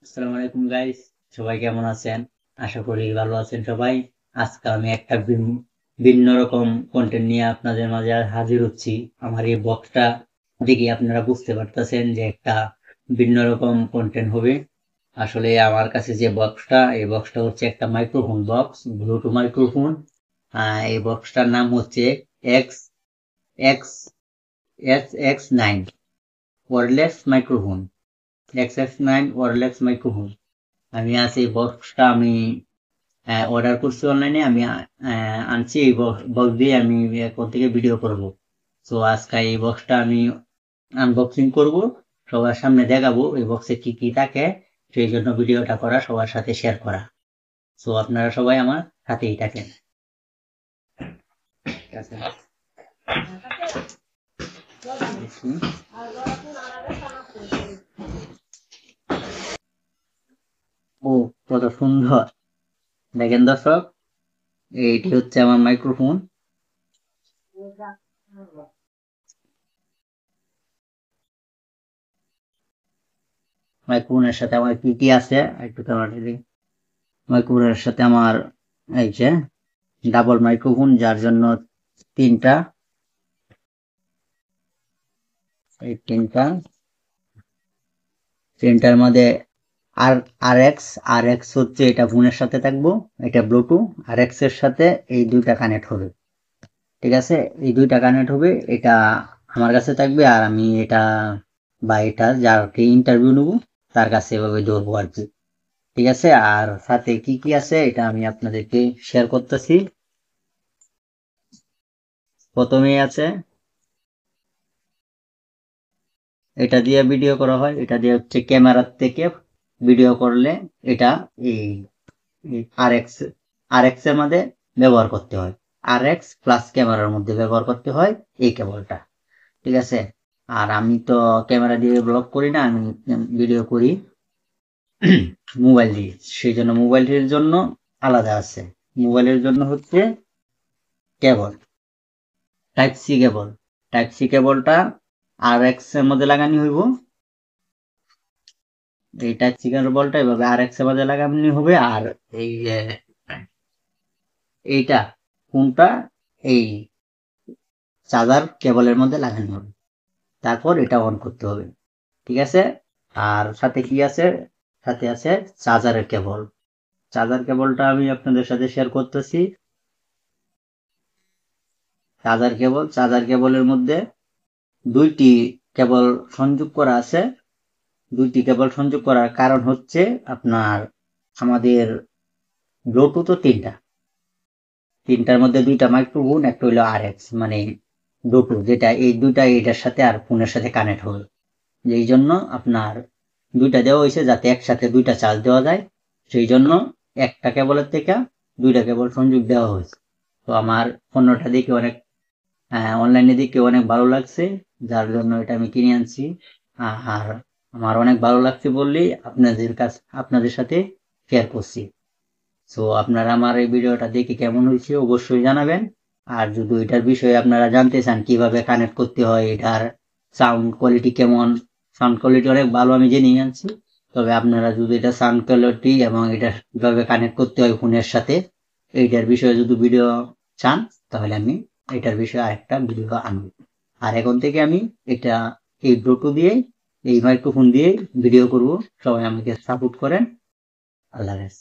আসসালামু আলাইকুম গাইস, সবাই কেমন আছেন? আশা করি ভালো আছেন সবাই। আজকে আমি একটা ভিন্ন রকম কন্টেন্ট নিয়ে আপনাদের মাঝে হাজির হচ্ছি। আমার এই বক্সটা দেখে আপনারা বুঝতে পারতেছেন যে একটা ভিন্ন রকম কন্টেন্ট হবে। আসলে আমার কাছে যে বক্সটা, এই বক্সটা হচ্ছে একটা মাইক্রোফোন বক্স, ব্লুটুথ মাইক্রোফোন। এই বক্সটার নাম হচ্ছে x x x nine wireless microphone. X nine wireless microphone. আমি আছি এই বক্সটা আমি অর্ডার করছি অনলাইনে। আমি আনছি এই বক্স দিয়ে আমি এখন থেকে ভিডিও করব। তো আজকে এই বক্সটা আমি আনবক্সিং করব, সবার সামনে দেখাবো এই বক্সে কি কি থাকে। সেই জন্য ভিডিওটা করা, সবার সাথে শেয়ার করা। তো আপনারা সবাই আমার সাথেই থাকেন। ঠিক আছে। দেখি। ও, কত সুন্দর! দেখেন দর্শক, এইটি হচ্ছে আমার মাইক্রোফোন। মাইক্রোফোনের সাথে আমার কি কি আছে একটু ক্যামেরাটা দিই। মাইক্রোফোনের সাথে আমার এই যে ডাবল মাইক্রোফোন, যার জন্য তিনটা, এই তিনটার মধ্যে আর আর এক্স হচ্ছে এটা ফোনের সাথে থাকবো, এটা ব্লুটুথ। আর এক্স এর সাথে এই দুইটা কানেক্ট হবে। ঠিক আছে, এই দুইটা কানেক্ট হবে, এটা আমার কাছে থাকবে। আর আমি এটা বা এটা যাকে ইন্টারভিউ নেবো তার কাছে এভাবে ধরবো আর কি। ঠিক আছে, আর সাথে কি কি আছে এটা আমি আপনাদেরকে শেয়ার করতেছি। প্রথমেই আছে, এটা দিয়ে ভিডিও করা হয়, এটা দিয়ে হচ্ছে ক্যামেরার থেকে ভিডিও করলে এটা এই আর এক্স এর মধ্যে ব্যবহার করতে হয়। আর এক্স প্লাস ক্যামেরার মধ্যে ব্যবহার করতে হয় এই কেবলটা। ঠিক আছে, আর আমি তো ক্যামেরা দিয়ে ব্লগ করি না, আমি ভিডিও করি মোবাইল দিয়ে। সেই জন্য মোবাইলের জন্য আলাদা আছে। মোবাইলের জন্য হচ্ছে কেবল টাইপ সি কেবলটা আর এক্স এর মধ্যে লাগানি হইব। এই টাইপ সি কেবলটা এভাবে আর এক্স এর মধ্যে লাগানি হবে। আর এই এইটা কোনটা, এই চার্জার কেবলের মধ্যে লাগানো হবে, তারপর এটা অন করতে হবে। ঠিক আছে, আর সাথে কি আছে, সাথে আছে চার্জারের কেবল। কেবলটা আমি আপনাদের সাথে শেয়ার করতেছি। চার্জার কেবলের মধ্যে দুইটি কেবল সংযোগ করা আছে। দুইটি কেবল সংযোগ করার কারণ হচ্ছে আপনার আমাদের ব্লুটুথও তিনটার মধ্যে দুইটা মাইক্রোফোন, একটা হইলো আর এক্স মানে ব্লুটুথ, যেটা এই দুইটা এটার সাথে আর ফোনের সাথে কানেক্ট হবে। এই জন্য আপনার দুইটা দেওয়া হয়েছে যাতে একসাথে দুইটা চার্জ দেওয়া যায়। সেই জন্য একটা কেবলের থেকে দুইটা কেবল সংযোগ দেওয়া হয়েছে। তো আমার পণ্যটা দেখে অনেক, অনলাইনে দেখে অনেক ভালো লাগছে, যার জন্য এটা আমি কিনে আনছি। আর আমার অনেক ভালো লাগছে বললেই আপনাদের সাথে শেয়ার করছি। সো আপনারা আমার এই ভিডিওটা দেখে কেমন হয়েছে অবশ্যই জানাবেন। আর যদি এটার বিষয়ে আপনারা জানতে চান কিভাবে কানেক্ট করতে হয়, এটার সাউন্ড কোয়ালিটি কেমন, সাউন্ড কোয়ালিটি অনেক ভালো আমি জেনে আনছি। তবে আপনারা যদি এটা সাউন্ড কোয়ালিটি এবং এটা কিভাবে কানেক্ট করতে হয় ফোনের সাথে, এইটার বিষয়ে যদি ভিডিও চান, তাহলে আমি এটার বিষয়ে আরেকটা ভিডিও আনবো। আর এখন থেকে আমি এটা এই ব্লুটুথ দিয়ে, এই মাইক্রোফোন দিয়ে ভিডিও করব। সবাই আমাকে সাপোর্ট করেন। আল্লাহ হাফেজ।